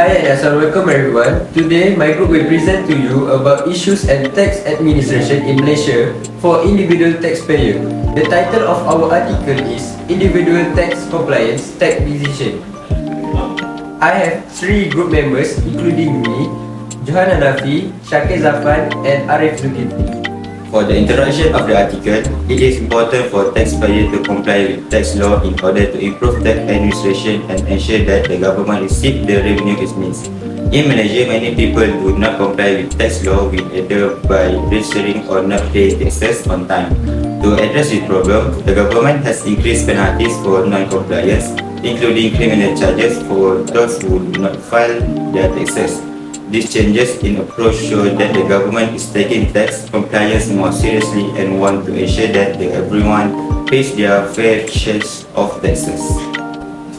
Hi and assalamualaikum everyone. Today my group will present to you about issues and tax administration in Malaysia for individual taxpayer. The title of our article is Individual Tax Compliance Tax Decision. I have 3 group members including me, JOHAN, HANAFI, Shaqeer, Zharfan and ARIF ZULKIFLI. For the introduction of the article, it is important for taxpayers to comply with tax law in order to improve tax administration and ensure that the government receives the revenue it needs. In Malaysia, many people do not comply with tax law either by registering or not paying taxes on time. To address this problem, the government has increased penalties for non-compliance, including criminal charges for those who do not file their taxes. These changes in approach show that the government is taking tax compliance more seriously and want to ensure that everyone pays their fair share of taxes.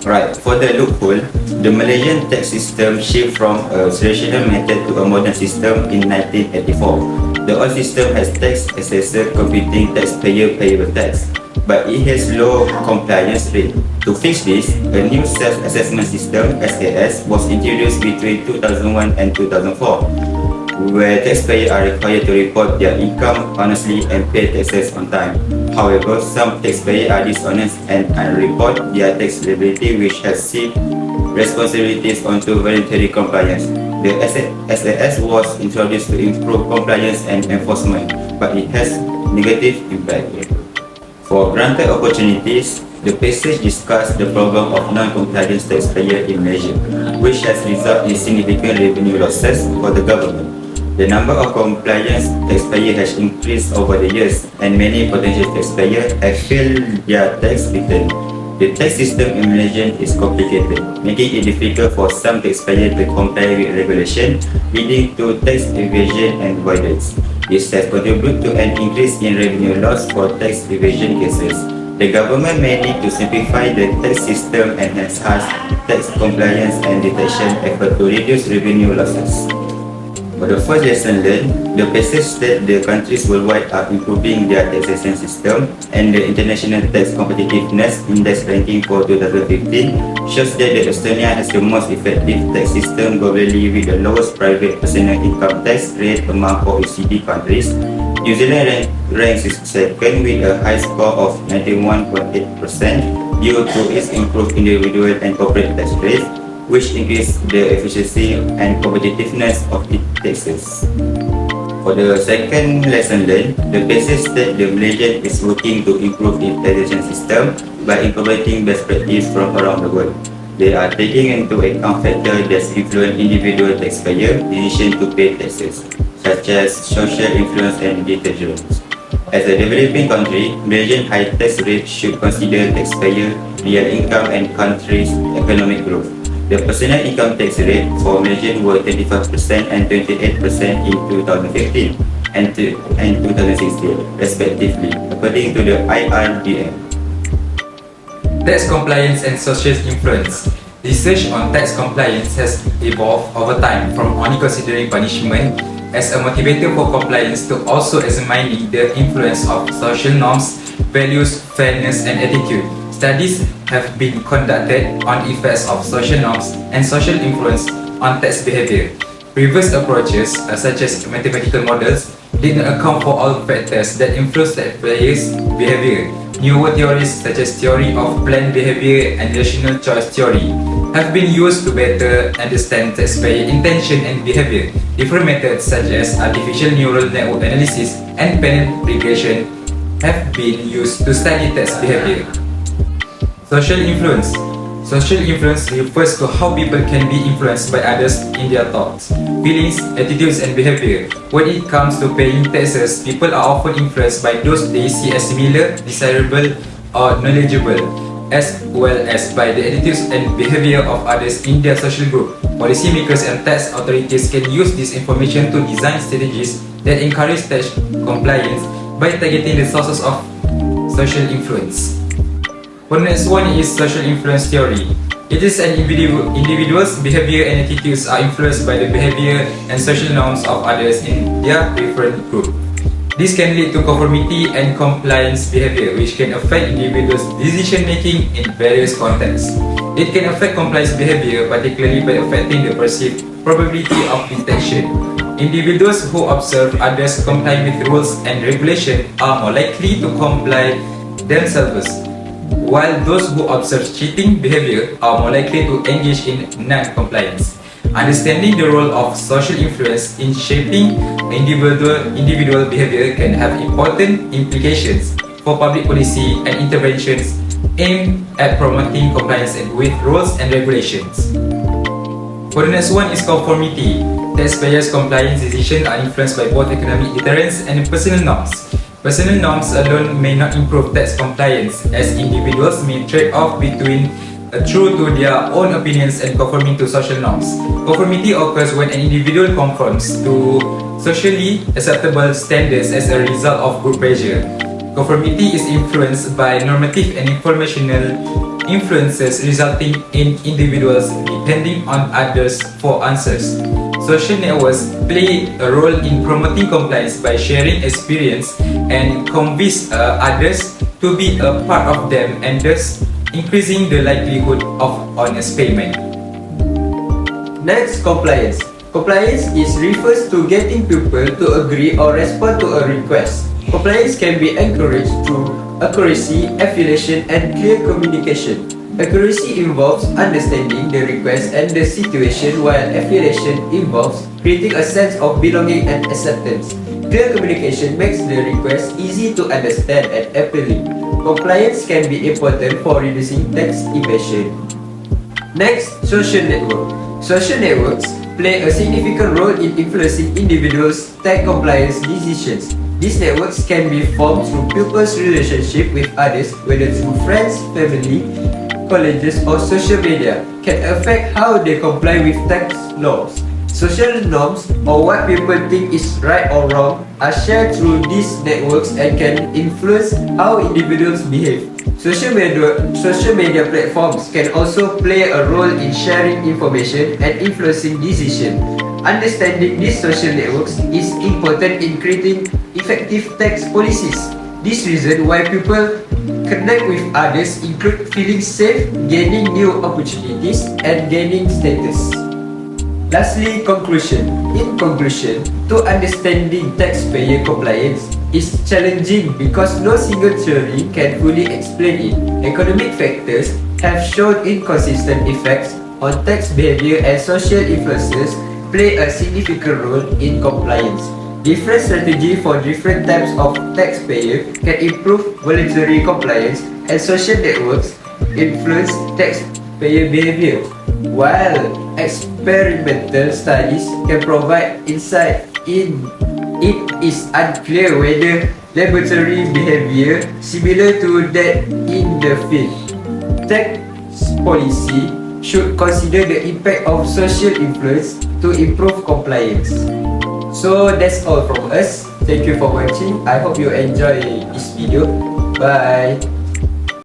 Right, for the loophole, the Malaysian tax system shifted from a traditional method to a modern system in 1984. The old system has tax assessor computing taxpayer payable tax, but it has low compliance rate. To fix this, a new self-assessment system (SAS) was introduced between 2001 and 2004, where taxpayers are required to report their income honestly and pay taxes on time. However, some taxpayers are dishonest and unreport their tax liability, which has shifted responsibilities onto voluntary compliance. The SAS was introduced to improve compliance and enforcement, but it has negative impact. For granted opportunities, the passage discussed the problem of non-compliance taxpayers in Malaysia, which has resulted in significant revenue losses for the government. The number of compliance taxpayers has increased over the years, and many potential taxpayers have failed their tax return. The tax system in Malaysia is complicated, making it difficult for some taxpayers to comply with regulation, leading to tax evasion and avoidance. This has contributed to an increase in revenue loss for tax evasion cases. The government may need to simplify the tax system and enhance tax compliance and detection effort to reduce revenue losses. For the first lesson learned, the passage states the countries worldwide are improving their taxation system, and the International Tax Competitiveness Index ranking for 2015 shows that Estonia has the most effective tax system globally with the lowest private personal income tax rate among OECD countries. New Zealand ranks second with a high score of 91.8% due to its improved individual and corporate tax rates, which increase the efficiency and competitiveness of its taxes. For the second lesson learned, the passage states the Malaysia is working to improve its taxation system by incorporating best practice from around the world. They are taking into account factors that influence individual taxpayer decision to pay taxes, such as social influence and deterrence. As a developing country, Malaysian high tax rate should consider taxpayer, real income and country's economic growth. The personal income tax rate for Malaysians were 25% and 28% in 2015 and 2016, respectively, according to the IRDM. Tax compliance and social influence. Research on tax compliance has evolved over time from only considering punishment as a motivator for compliance to also examining the influence of social norms, values, fairness, and attitude. Studies have been conducted on effects of social norms and social influence on tax behavior. Previous approaches, such as mathematical models, did not account for all factors that influence taxpayers' behavior. Newer theories, such as theory of planned behavior and rational choice theory, have been used to better understand taxpayer intention and behavior. Different methods, such as artificial neural network analysis and pattern regression, have been used to study tax behavior. Social influence. Social influence refers to how people can be influenced by others in their thoughts, feelings, attitudes, and behavior. When it comes to paying taxes, people are often influenced by those they see as similar, desirable, or knowledgeable, as well as by the attitudes and behavior of others in their social group. Policymakers and tax authorities can use this information to design strategies that encourage tax compliance by targeting the sources of social influence. The next one is social influence theory. It is an individual's behavior and attitudes are influenced by the behavior and social norms of others in their different group. This can lead to conformity and compliance behavior, which can affect individuals' decision making in various contexts. It can affect compliance behavior, particularly by affecting the perceived probability of detection. Individuals who observe others comply with rules and regulations are more likely to comply themselves, while those who observe cheating behavior are more likely to engage in non-compliance. Understanding the role of social influence in shaping individual behavior can have important implications for public policy and interventions aimed at promoting compliance with rules and regulations. For the next one is conformity. Taxpayers' compliance decisions are influenced by both economic deterrence and personal norms. Personal norms alone may not improve tax compliance, as individuals may trade off between true to their own opinions and conforming to social norms. Conformity occurs when an individual conforms to socially acceptable standards as a result of group pressure. Conformity is influenced by normative and informational influences, resulting in individuals depending on others for answers. Social networks play a role in promoting compliance by sharing experience and convince others to be a part of them, and thus increasing the likelihood of honest payment. Next, compliance. Compliance refers to getting people to agree or respond to a request. Compliance can be encouraged through accuracy, affiliation, and clear communication. Accuracy involves understanding the request and the situation, while affiliation involves creating a sense of belonging and acceptance. Clear communication makes the request easy to understand and appealing. Compliance can be important for reducing tax evasion. Next, social network. Social networks play a significant role in influencing individuals' tax compliance decisions. These networks can be formed through people's relationship with others, whether through friends, family, colleges, or social media, can affect how they comply with tax laws. Social norms, or what people think is right or wrong, are shared through these networks and can influence how individuals behave. Social media platforms can also play a role in sharing information and influencing decisions. Understanding these social networks is important in creating effective tax policies. This reason why people connect with others include feeling safe, gaining new opportunities, and gaining status. Lastly, conclusion. In conclusion, to understanding taxpayer compliance is challenging because no single theory can fully explain it. Economic factors have shown inconsistent effects on tax behavior, and social influences play a significant role in compliance. Different strategies for different types of taxpayer can improve voluntary compliance, and social networks influence taxpayer behavior, while experimental studies can provide insight in it is unclear whether laboratory behavior similar to that in the field. Tax policy should consider the impact of social influence to improve compliance. So that's all from us. Thank you for watching. I hope you enjoy this video. Bye.